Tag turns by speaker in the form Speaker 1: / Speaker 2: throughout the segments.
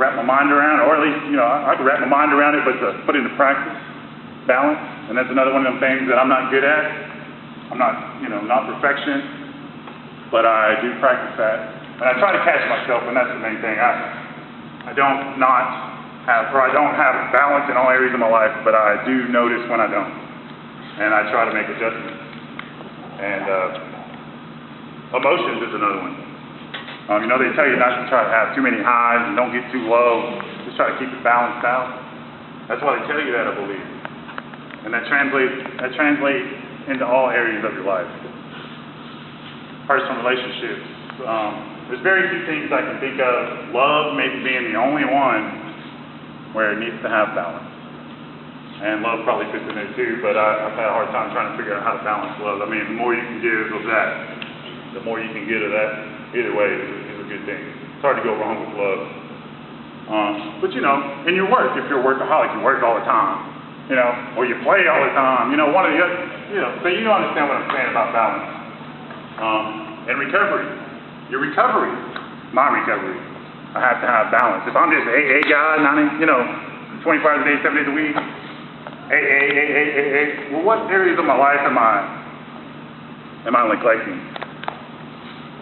Speaker 1: wrap my mind around, or at least, I could wrap my mind around it, but to put it into practice, balance, and that's another one of them things that I'm not good at. I'm not, not perfection, but I do practice that. And I try to catch myself, and that's the main thing. I don't have balance in all areas of my life, but I do notice when I don't. And I try to make adjustments. And emotions is another one. They tell you not to try to have too many highs and don't get too low. Just try to keep it balanced out. That's why they tell you that, I believe. And that translates into all areas of your life. Personal relationships. There's very few things I can think of. Love maybe being the only one where it needs to have balance. And love probably fits in there too, but I've had a hard time trying to figure out how to balance love. I mean, the more you can give of that, the more you can get of that. Either way is a good thing. It's hard to go wrong with love. But in your work, if you're a workaholic, you work all the time, or you play all the time, one of the other, so you don't understand what I'm saying about balance. And recovery. Your recovery, my recovery, I have to have balance. If I'm just an AA guy, 25 days, 7 days a week, well, what areas of my life am I neglecting?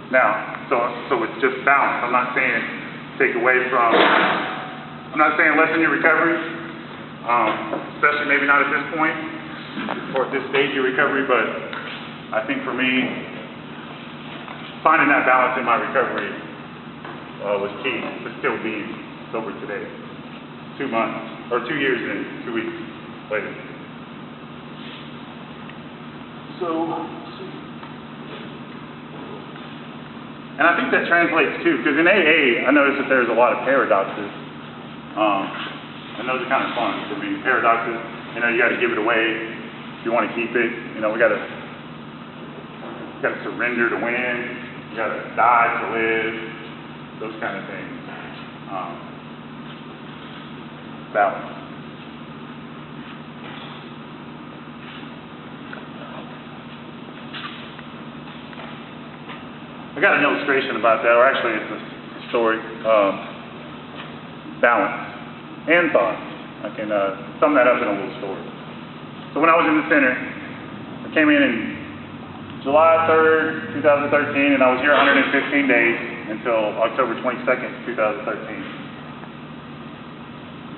Speaker 1: Now, so it's just balance. I'm not saying I'm not saying lessen your recovery, especially maybe not at this point or at this stage of recovery, but I think for me, finding that balance in my recovery was key to still being sober today. 2 months, or 2 years and 2 weeks later. And I think that translates too, because in AA, I noticed that there's a lot of paradoxes. And those are kind of fun for me. Paradoxes, you got to give it away if you want to keep it. We got to surrender to win. You got to die to live. Those kind of things. Balance. I got an illustration about that, or actually it's a story. Balance and thought. I can sum that up in a little story. So when I was in the center, I came in July 3rd, 2013, and I was here 115 days until October 22nd, 2013.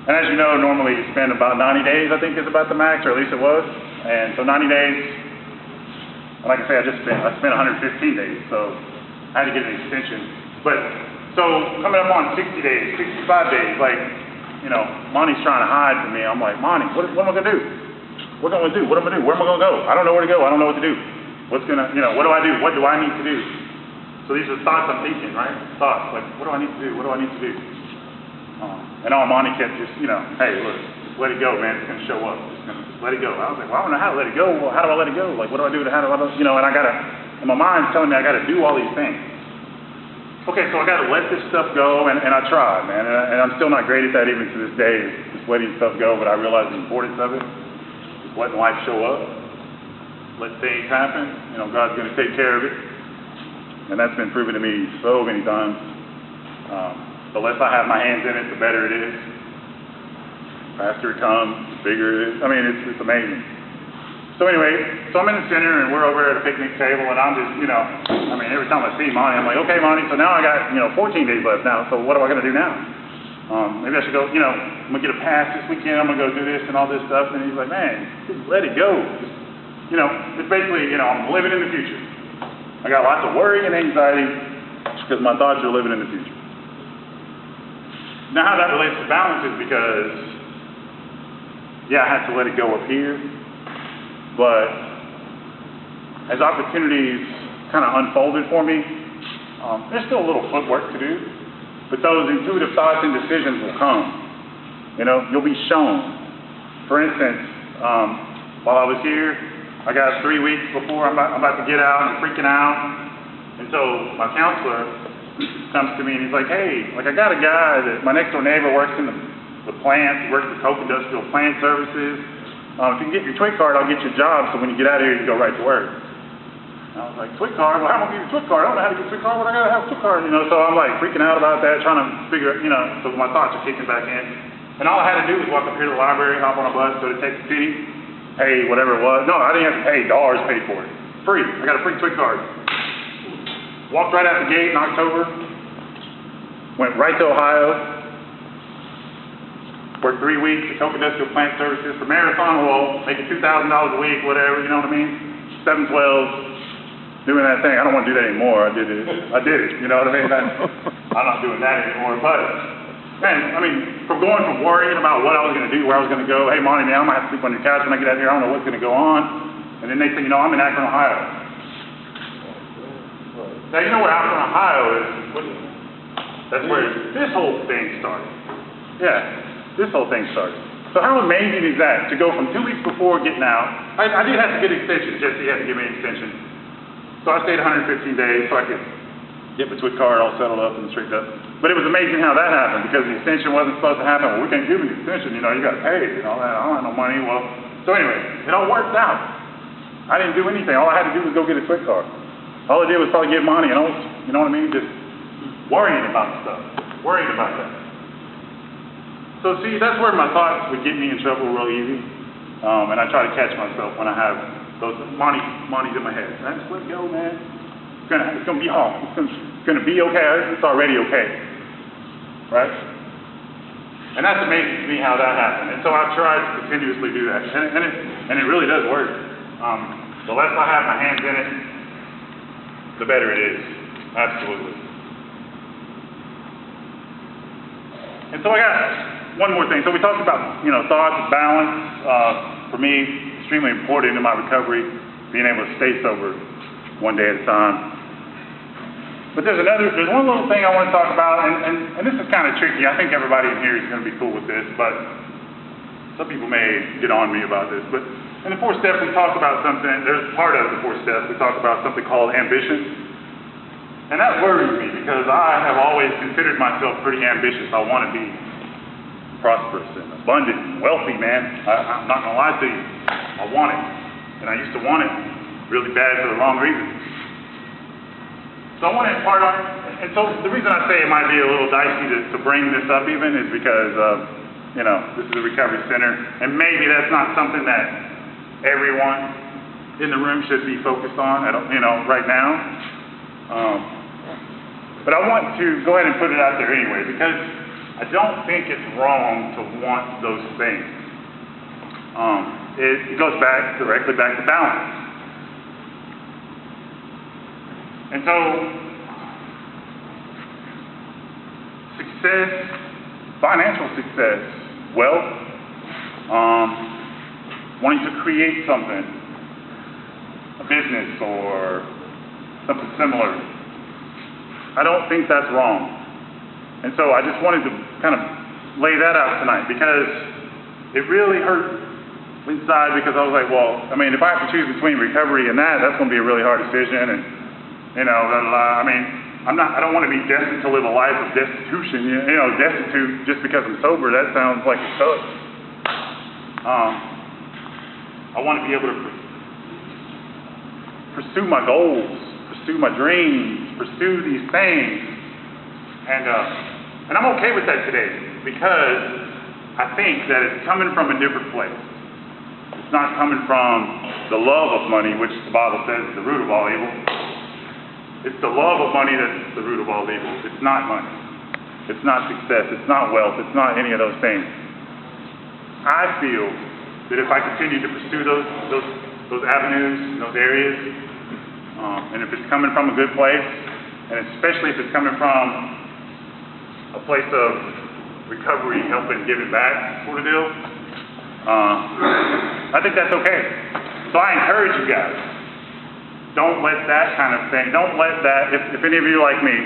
Speaker 1: And as you know, normally you spend about 90 days, I think is about the max, or at least it was. And so 90 days, like I say, I spent 115 days, so I had to get an extension. But, so coming up on 60 days, 65 days, Monty's trying to hide from me. I'm like, Monty, what am I going to do? What am I going to do? What am I going to do? Where am I going to go? I don't know where to go. I don't know what to do. What do I do? What do I need to do? So these are thoughts I'm thinking, right? Thoughts, like, what do I need to do? What do I need to do? And all Monty kept just, hey, look, just let it go, man. It's going to show up. Just let it go. I was like, well, I don't know how to let it go. Well, how do I let it go? Like, what do I do? And my mind's telling me I got to do all these things. Okay, so I got to let this stuff go, and I tried, man. And I'm still not great at that even to this day, just letting stuff go, but I realize the importance of it. Just letting life show up. Let things happen. God's going to take care of it. And that's been proven to me so many times. The less I have my hands in it, the better it is. The faster it comes, the bigger it is. I mean, it's amazing. So anyway, I'm in the center, and we're over at a picnic table, and I'm just, every time I see Monty, I'm like, okay, Monty, so now I got, 14 days left now, so what am I going to do now? Maybe I should go, I'm going to get a pass this weekend, I'm going to go do this and all this stuff, and he's like, man, just let it go. It's basically, I'm living in the future. I got lots of worry and anxiety because my thoughts are living in the future. Now how that relates to balance is because, I had to let it go up here, but as opportunities kind of unfolded for me, there's still a little footwork to do, but those intuitive thoughts and decisions will come. You'll be shown. For instance, while I was here, I got 3 weeks before I'm about to get out, I'm freaking out, and so my counselor comes to me and he's like, hey, I got a guy that my next door neighbor works in the plant, he works at Coke Industrial Plant Services. If you can get your TWIC card, I'll get you a job, so when you get out of here, you go right to work. And I was like, twit card? Well, how am I going to get a twit card? I don't know how to get a twit card. What I got to have a twit card? You know, so I'm like freaking out about that, trying to figure, you know, so my thoughts are kicking back in. And all I had to do was walk up here to the library, hop on a bus, go to Texas City, pay whatever it was. No, I didn't have to pay. Dollars paid for it. Free. I got a free twit card. Walked right out the gate in October. Went right to Ohio. Worked 3 weeks at Coke Industrial Plant Services for Marathon Oil, making $2,000 a week, whatever, you know what I mean? 712, doing that thing. I don't want to do that anymore. I did it, you know what I mean? I'm not doing that anymore, but, man, I mean, from going from worrying about what I was going to do, where I was going to go, hey, Monty, man, I'm going to have to sleep on your couch when I get out here. I don't know what's going to go on. And then next thing you know, I'm in Akron, Ohio. Now, you know where Akron, Ohio is? That's where this whole thing started. Yeah. This whole thing started. So how amazing is that, to go from 2 weeks before getting out? I did have to get an extension. Jesse had to give me an extension. So I stayed 115 days so I could get my twit card all settled up and straightened up. But it was amazing how that happened, because the extension wasn't supposed to happen. Well, we can't give you the extension, you know, you got to pay and all that. I don't have no money. Well, so anyway, it all worked out. I didn't do anything. All I had to do was go get a twit card. All I did was probably give Monty an oath. You know what I mean? Just worrying about stuff. Worrying about that. So see, that's where my thoughts would get me in trouble real easy, and I try to catch myself when I have those Monty's in my head. Man, just let it go, man. It's gonna be all. It's gonna be okay. It's already okay, right? And that's amazing to me how that happened. And so I've tried to continuously do that, and it really does work. The less I have my hands in it, the better it is. Absolutely. And so I got one more thing. So we talked about, you know, thoughts, balance. For me, extremely important in my recovery, being able to stay sober one day at a time. But there's one little thing I want to talk about, and this is kind of tricky. I think everybody in here is going to be cool with this, but some people may get on me about this. But in the 4 steps, we talk about something. There's part of the 4 steps. We talk about something called ambition. And that worries me, because I have always considered myself pretty ambitious. I want to be prosperous and abundant and wealthy, man. I'm not going to lie to you. I want it. And I used to want it really bad for the wrong reasons. So I want to impart on, and so the reason I say it might be a little dicey to bring this up even is because, you know, this is a recovery center, and maybe that's not something that everyone in the room should be focused on, you know, right now. But I want to go ahead and put it out there anyway, because I don't think it's wrong to want those things. It goes directly back to balance. And so, success, financial success, wealth, wanting to create something, a business or something similar, I don't think that's wrong. And so I just wanted to kind of lay that out tonight, because it really hurt inside, because I was like, well, I mean, if I have to choose between recovery and that's going to be a really hard decision, and, you know, I mean, I don't want to be destined to live a life of destitution, you know, destitute just because I'm sober. That sounds like it sucks. I want to be able to pursue my goals, pursue my dreams, pursue these things, and I'm okay with that today, because I think that it's coming from a different place. It's not coming from the love of money, which the Bible says is the root of all evil. It's the love of money that's the root of all evil. It's not money. It's not success. It's not wealth. It's not any of those things. I feel that if I continue to pursue those avenues, those areas, and if it's coming from a good place, and especially if it's coming from a place of recovery, helping, giving back sort of deal, I think that's okay. So I encourage you guys, don't let that kind of thing, don't let that, if any of you are like me,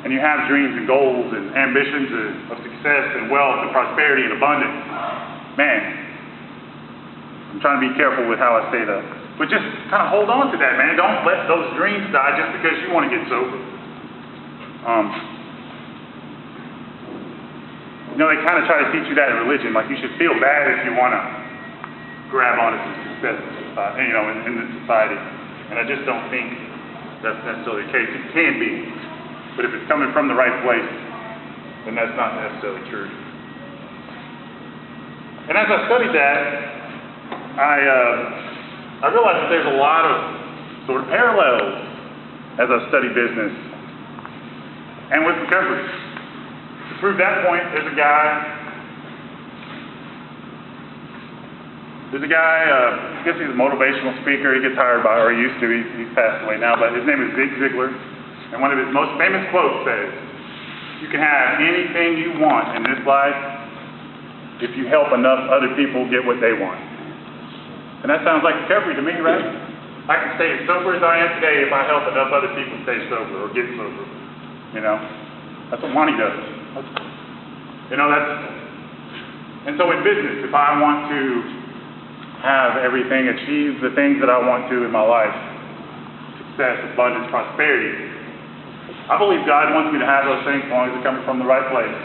Speaker 1: and you have dreams and goals and ambitions of success and wealth and prosperity and abundance, man, I'm trying to be careful with how I say that. But just kind of hold on to that, man. Don't let those dreams die just because you want to get sober. You know, they kind of try to teach you that in religion, like you should feel bad if you want to grab onto some success, you know, in this society. And I just don't think that's necessarily the case. It can be, but if it's coming from the right place, then that's not necessarily true. And as I studied that, I realized that there's a lot of sort of parallels as I study business and with recovery. To prove that point, there's a guy, I guess he's a motivational speaker. He gets hired by, or he used to, he's passed away now, but his name is Zig Ziglar. And one of his most famous quotes says, "You can have anything you want in this life if you help enough other people get what they want." And that sounds like recovery to me, right? I can stay as sober as I am today if I help enough other people stay sober or get sober. You know, that's what money does. And so in business, if I want to have everything, achieve the things that I want to in my life, success, abundance, prosperity, I believe God wants me to have those things as long as they're coming from the right place.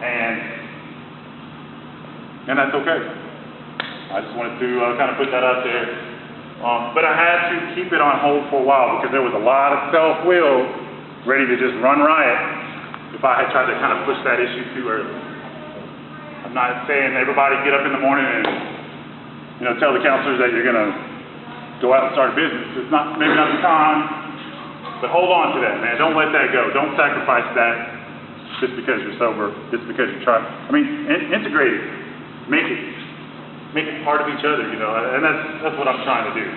Speaker 1: And that's okay. I just wanted to kind of put that out there. But I had to keep it on hold for a while because there was a lot of self-will ready to just run riot if I had tried to kind of push that issue too early. I'm not saying everybody get up in the morning and tell the counselors that you're going to go out and start a business. It's maybe not the time, but hold on to that, man. Don't let that go. Don't sacrifice that just because you're sober, just because you try. I mean, integrate it. Make it part of each other, and that's what I'm trying to do.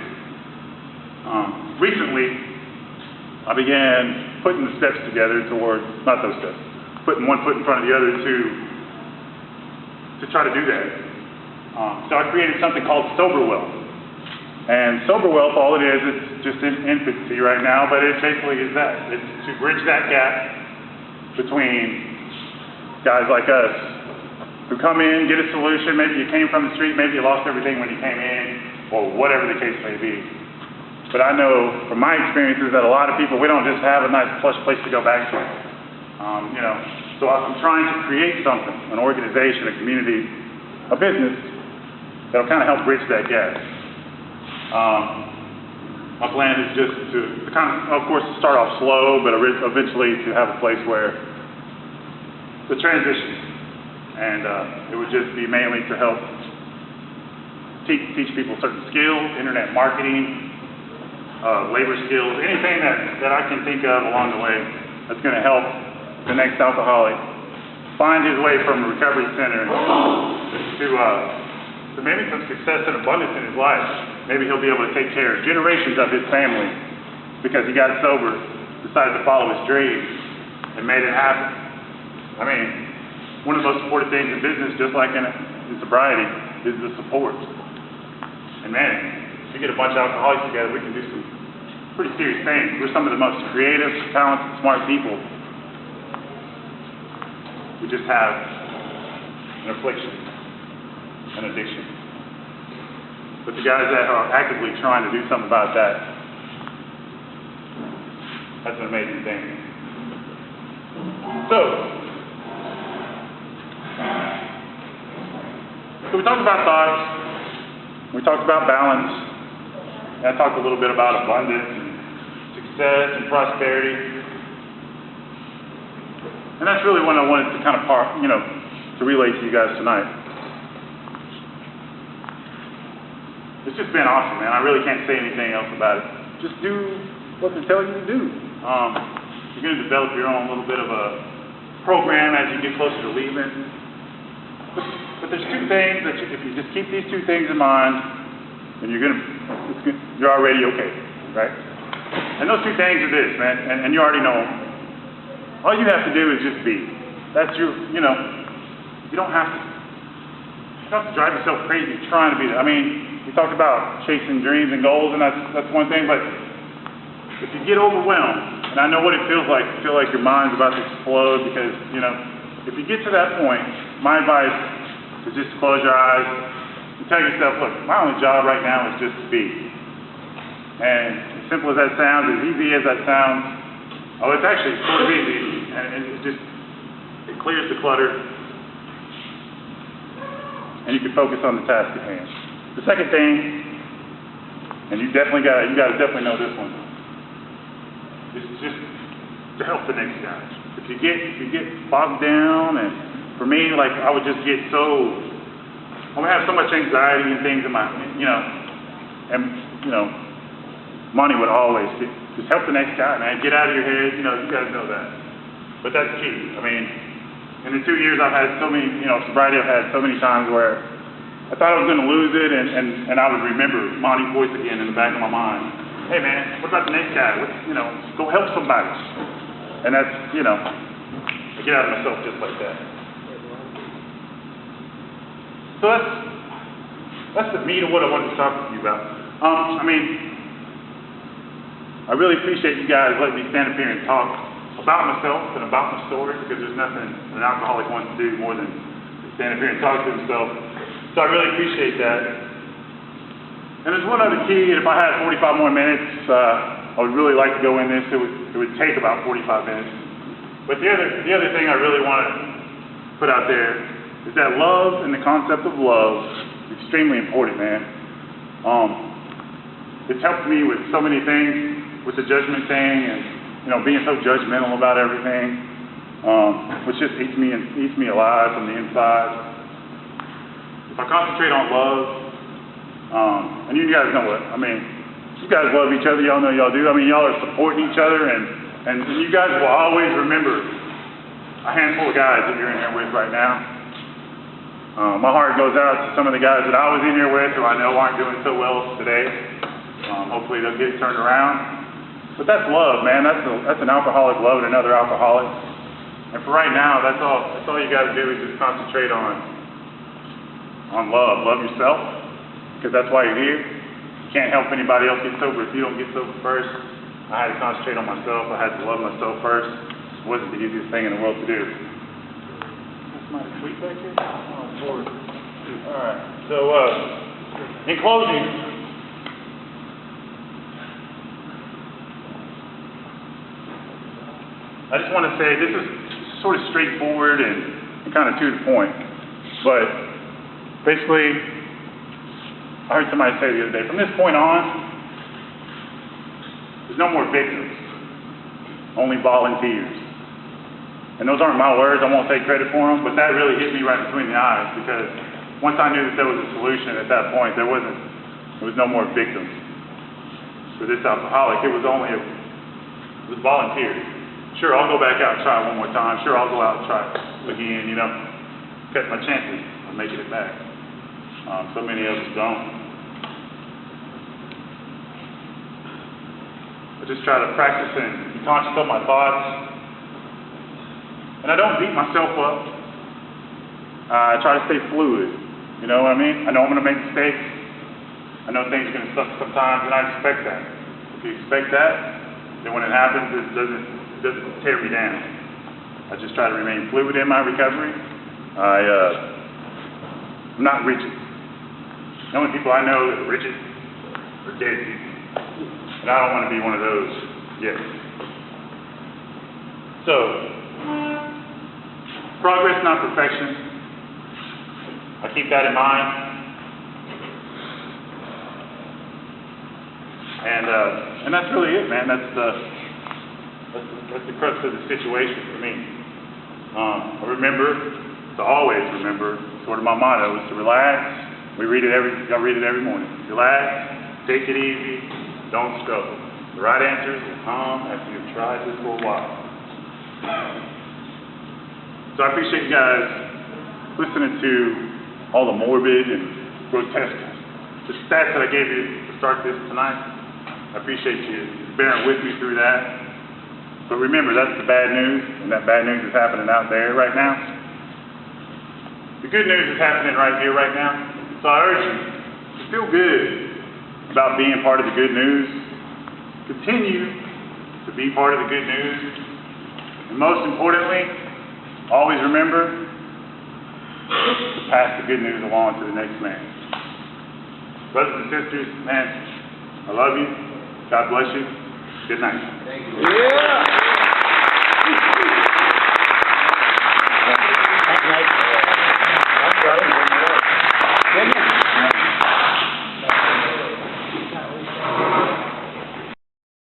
Speaker 1: Recently, I began putting the steps together towards, not those steps, putting one foot in front of the other to try to do that. So I created something called Sober Wealth. And Sober Wealth, all it is, it's just in infancy right now, but it basically is that. It's to bridge that gap between guys like us who come in, get a solution. Maybe you came from the street, maybe you lost everything when you came in, or whatever the case may be. But I know from my experiences that a lot of people, we don't just have a nice plush place to go back to. So I'm trying to create something, an organization, a community, a business that'll kind of help bridge that gap. My plan is just to kind of course, start off slow, but eventually to have a place where the transition, and it would just be mainly to help teach people certain skills, internet marketing, labor skills, anything that I can think of along the way that's going to help the next alcoholic find his way from a recovery center to maybe some success and abundance in his life. Maybe he'll be able to take care of generations of his family because he got sober, decided to follow his dreams, and made it happen. I mean, one of the most important things in business, just like in sobriety, is the support. And man, if we get a bunch of alcoholics together, we can do some pretty serious things. We're some of the most creative, talented, smart people. We just have an affliction, an addiction. But the guys that are actively trying to do something about that, that's an amazing thing. So we talked about thoughts, we talked about balance, and I talked a little bit about abundance and success and prosperity. And that's really what I wanted to kind of to relay to you guys tonight. It's just been awesome, man. I really can't say anything else about it. Just do what they're telling you to do. You're going to develop your own little bit of a program as you get closer to leaving. But there's two things that if you just keep these two things in mind, then you're already okay, right? And those two things are this, man, and you already know them. All you have to do is just be. That's you don't have to drive yourself crazy trying to be there. I mean, we talked about chasing dreams and goals, and that's one thing, but if you get overwhelmed, and I know what it feels like, you feel like your mind's about to explode because, if you get to that point, my advice is just close your eyes and tell yourself, look, my only job right now is just to be. And as simple as that sounds, as easy as that sounds, it's actually sort of easy, and it clears the clutter, and you can focus on the task at hand. The second thing and you gotta definitely know this one. It's just to help the next guy. If you get bogged down, and for me, like, I would just get I would have so much anxiety and things in my, Monty would always just help the next guy, man. Get out of your head, you guys know that. But that's key. I mean, in the 2 years I've had so many, sobriety, I've had so many times where I thought I was going to lose it, and I would remember Monty's voice again in the back of my mind. Hey, man, what about the next guy? Go help somebody. And that's, I get out of myself just like that. So that's the meat of what I wanted to talk to you about. I really appreciate you guys letting me stand up here and talk about myself and about my story, because there's nothing an alcoholic wants to do more than stand up here and talk to himself. So I really appreciate that. And there's one other key, and if I had 45 more minutes, I would really like to go in this. It would take about 45 minutes. But the other thing I really want to put out there is that love and the concept of love is extremely important, man. It's helped me with so many things, with the judgment thing, and being so judgmental about everything, which just eats me alive from the inside. If I concentrate on love, and you guys know what, you guys love each other, y'all know y'all do. Y'all are supporting each other, and you guys will always remember a handful of guys that you're in here with right now. My heart goes out to some of the guys that I was in here with who I know aren't doing so well today. Hopefully they'll get turned around. But that's love, man. That's an alcoholic loving another alcoholic. And for right now, that's all you got to do is just concentrate on love. Love yourself, because that's why you're here. You can't help anybody else get sober if you don't get sober first. I had to concentrate on myself. I had to love myself first. It wasn't the easiest thing in the world to do. That's my tweet back here? Oh, Lord. All right. So, in closing, I just want to say this is sort of straightforward and kind of to the point. But basically, I heard somebody say the other day, from this point on, there's no more victims, only volunteers. And those aren't my words, I won't take credit for them, but that really hit me right between the eyes, because once I knew that there was a solution at that point, there was no more victims for this alcoholic. It was volunteers. Sure, I'll go back out and try one more time. Sure, I'll go out and try again, cut my chances of making it back. So many of us don't. I just try to practice and be conscious of my thoughts. And I don't beat myself up. I try to stay fluid. You know what I mean? I know I'm going to make mistakes. I know things are going to suck sometimes, and I expect that. If you expect that, then when it happens, it doesn't tear me down. I just try to remain fluid in my recovery. I'm not rigid. The only people I know that are rigid are dead people. And I don't want to be one of those yet. So, progress, not perfection. I keep that in mind. And that's really it, man. That's the crux of the situation for me. I remember, to always remember, sort of my motto is to relax. I read it every morning. Relax, take it easy, don't struggle. The right answers will come after you've tried this for a while. So I appreciate you guys listening to all the morbid and grotesque stats that I gave you to start this tonight. I appreciate you bearing with me through that. But remember, that's the bad news, and that bad news is happening out there right now. The good news is happening right here, right now. So I urge you to feel good about being part of the good news. Continue to be part of the good news. And most importantly, always remember to pass the good news along to the next man. Brothers and sisters, man, I love you. God bless you. Good night.
Speaker 2: Thank you. Yeah.